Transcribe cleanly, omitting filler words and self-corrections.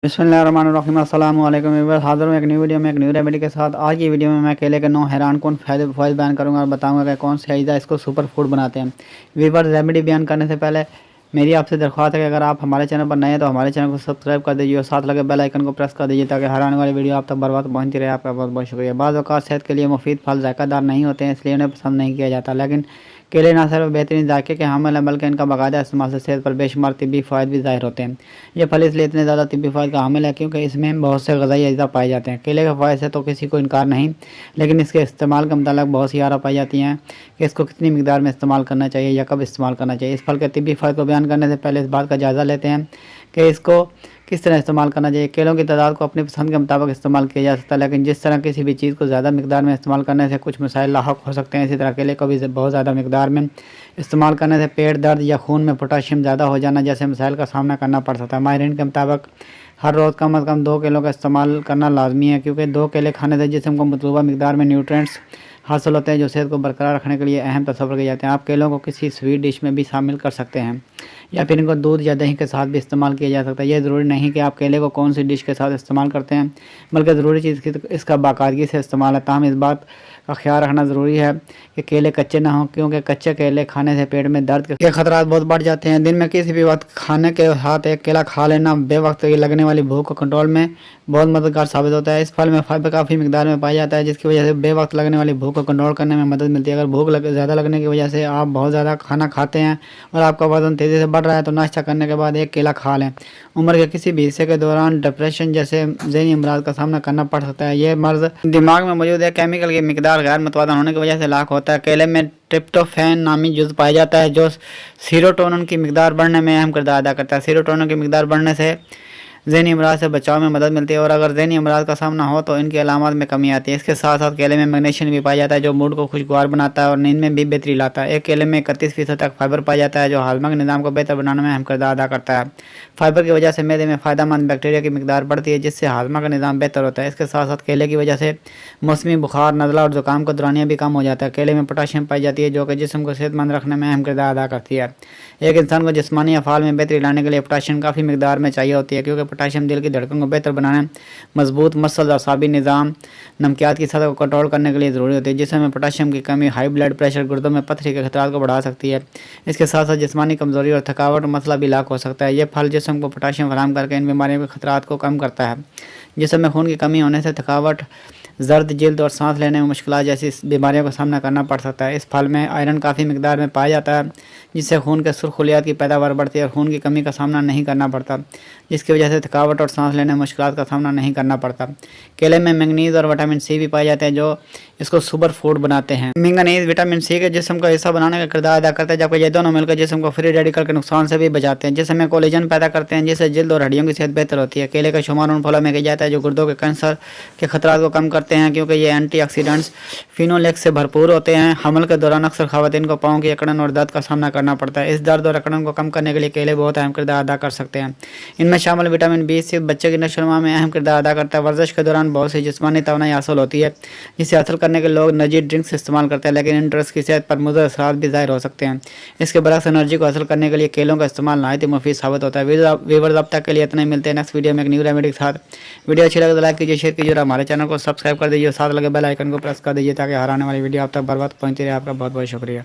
बिस्मिल्लाहिर्रहमानिर्रहीम अस्सलाम वालेकुम व्यूअर्स, हाज़िर हूँ एक न्यू वीडियो में एक न्यू रेमेडी के साथ। आज की वीडियो में मैं केले के 9 हैरान कौन फ़ायदे बयान करूँगा और बताऊँगा कि कौन से अज्जा इसको सुपर फूड बनाते हैं। व्यूअर्स, रेमेडी बयान करने से पहले मेरी आपसे दरख्वास्त है कि अगर आप हमारे चैनल पर नए हैं तो हमारे चैनल को सब्सक्राइब कर दीजिए और साथ लगे बेल आइकन को प्रेस कर दीजिए ताकि हर आने वाली वीडियो आप तक बर वक्त पहुँचती रहे। आपका बहुत बहुत शुक्रिया। बाज़ औक़ात सेहत के लिए मुफीद फल ज़ायक़ादार नहीं होते हैं, इसलिए उन्हें पसंद नहीं किया जाता, लेकिन केले न सिर्फ बेहतरीन जायके के हामिल हैं बल्कि इनका बाकायदा इस्तेमाल से सेहत पर बेशुमार तिब्बी फ़ायदे भी ज़ाहिर होते हैं। ये फल इसलिए इतने ज़्यादा तिब्बी फ़ायदे का हामिल है क्योंकि इसमें बहुत से ग़िज़ाई अज्जा पाए जाते हैं। केले के फ़ायदे से तो किसी को इनकार नहीं, लेकिन इसके इस्तेमाल के मुतालिक बहुत सी आरा पाई जाती हैं कि इसको कितनी मिकदार में इस्तेमाल करना चाहिए या कब इस्तेमाल करना चाहिए। इस फल के तिब्बी फ़ायदे को बयान करने से पहले इस बात का जायज़ा लेते हैं कि इसको किस तरह इस्तेमाल करना चाहिए। केलों की तादाद को अपनी पसंद के मुताबिक इस्तेमाल किया जा सकता है, लेकिन जिस तरह किसी भी चीज़ को ज़्यादा मिकदार में इस्तेमाल करने से कुछ मसाइल लाहक हो सकते हैं, इसी तरह केले को भी बहुत ज़्यादा मिकदार में इस्तेमाल करने से पेट दर्द या खून में पोटाशियम ज़्यादा हो जाना जैसे मसाइल का सामना करना पड़ सकता है। माहिरीन के मुताबिक हर रोज़ कम अज़ कम 2 केलों का इस्तेमाल करना लाजमी है, क्योंकि 2 केले खाने से जिस्म को मतलूबा मिकदार में न्यूट्रिएंट्स हासिल होते हैं जो सेहत को बरकरार रखने के लिए अहम तस्वर किए जाते हैं। आप केलों को किसी स्वीट डिश में भी शामिल कर सकते हैं या फिर इनको दूध या दही के साथ भी इस्तेमाल किया जा सकता है। यह ज़रूरी नहीं कि आप केले को कौन सी डिश के साथ इस्तेमाल करते हैं, बल्कि ज़रूरी चीज़ इसका बाकायदगी से इस्तेमाल है। ताहम इस बात का ख्याल रखना ज़रूरी है कि केले कच्चे ना हों, क्योंकि कच्चे केले खाने से पेट में दर्द के खतरात बहुत बढ़ जाते हैं। दिन में किसी भी वक्त खाने के साथ एक केला खा लेना बेवक्त लगने वाली भूख को कंट्रोल में बहुत मददगार साबित होता है। इस फल में फाइबर काफ़ी मिकदार में पाया जाता है, जिसकी वजह से बेवक्त लगने वाली भूख को कंट्रोल करने में मदद मिलती है। अगर भूख ज़्यादा लगने की वजह से आप बहुत ज़्यादा खाना खाते हैं और आपका वज़न तेज़ी से बढ़ रहा है तो नाश्ता करने के बाद एक केला खा लें। उम्र के किसी भी हिस्से के दौरान डिप्रेशन जैसे ज़हनी अमराज का सामना करना पड़ सकता है। यह मर्ज़ दिमाग में मौजूद है केमिकल की मिकदार गैर मुतवाज़न होने की वजह से लाक होता है। केले में ट्रिप्टोफैन नामी जुज़ पाया जाता है जो सीरोटोनिन की मिकदार बढ़ने में अहम किरदार अदा करता है। सीरोटोनिन की मिकदार बढ़ने से ज़हनी अमराज से बचाव में मदद मिलती है और अगर ज़हनी अमराज का सामना हो तो इनकी अलामत में कमी आती है। इसके साथ साथ केले में मैग्नीशियम भी पाया जाता है जो मूड को खुशगवार बनाता है और नींद में भी बेहतरी लाता है। एक केले में 31% तक फाइबर पाया जाता है जो हाजमा के निज़ाम को बेहतर बनाने में अहम किरदार अदा करता है। फाइबर की वजह से मैदे में फ़ायदेमंद बैक्टीरिया की मिकदार बढ़ती है जिससे हाजमा का निज़ाम बेहतर होता है। इसके साथ साथ केले की वजह से मौसमी बुखार, नज़ला और ज़ुकाम का दौरानिया भी कम हो जाता है। केले में पोटाशियम पाई जाती है जो कि जिस्म को सेहतमंद रखने में अहम किरदार अदा करती है। एक इंसान को जिस्मानी अफ़ाल में बेहतरी लाने के लिए पोटाशियम काफ़ी मिकदार में चाहिए होती है, क्योंकि पोटाशियम दिल की धड़कन को बेहतर बनाने, मजबूत मसल, असाबी निज़ाम, नमकियात की सतह को कंट्रोल करने के लिए ज़रूरी होती है। जिसमें में पोटाशियम की कमी हाई ब्लड प्रेशर, गुर्दों में पथरी के खतरात को बढ़ा सकती है। इसके साथ साथ जिस्मानी कमज़ोरी और थकावट मसला भी लाक हो सकता है। यह फल जिस्म को पोटाशियम फराहम करके इन बीमारियों के खतरात को कम करता है। जिसम में खून की कमी होने से थकावट, जर्द जिल्द और सांस लेने में मुश्किल जैसी बीमारियों का सामना करना पड़ सकता है। इस फल में आयरन काफ़ी मिकदार में पाया जाता है जिससे खून के सुरखुलियात की पैदावार बढ़ती है और खून की कमी का सामना नहीं करना पड़ता, जिसकी वजह से थकावट और सांस लेने में मुश्किल का सामना नहीं करना पड़ता। केले में मैंगनीज़ और विटामिन सी भी पाए जाते हैं जो इसको सुपर फूड बनाते हैं। मैंगनीज़ विटामिन सी के जिस्म का हिस्सा बनाने का किरदार अदा करता है, जबकि ये दोनों मिलकर जिस्म को फ्री रेडिकल के नुकसान से भी बचाते हैं। जिसमें कोलेजन पैदा करते हैं जिससे जल्द और हड्डियों की सेहत बेहतर होती है। केले का शुमार उन फलों में किया जाता है जो गुर्दों के कैंसर के खतरात को कम करते हैं, क्योंकि ये एंटीऑक्सीडेंट्स फिनोलेक्स से भरपूर होते हैं। हमल के दौरान अक्सर खवातीन को पाँव की अकड़न और दर्द का सामना करना पड़ता है। इस दर्द और अकड़न को कम करने के लिए केले बहुत अहम किरदार अदा कर सकते हैं। इनमें शामिल विटामिन B6 बच्चे की नशोनुमा में अहम किरदार अदा करता है। वर्जिश के दौरान बहुत सी जिस्मानी तवानाई हासिल होती है जिसे हासिल करने के लोग एनर्जी ड्रिंक्स इस्तेमाल करते हैं, लेकिन इन ड्रिंक्स की सेहत पर मुज़र असरात भी ज़ाहिर हो सकते हैं। इसके बरक्स एनर्जी को हासिल करने के लिए केलों का इस्तेमाल नहायत ही मुफीद साबित होता है। व्यूअर्स, अब तक के लिए इतना ही। मिलते हैं नेक्स्ट वीडियो में एक न्यू रेमेडी के साथ। वीडियो अच्छी लगे तो लाइक कीजिए, शेयर कीजिए और हमारे चैनल को सब्सक्राइब कर दीजिए और साथ लगे बेल आइकन को प्रेस कर दीजिए ताकि हर आने वाली वीडियो आप तक बर वक्त पहुंचती रहे। आपका बहुत बहुत शुक्रिया।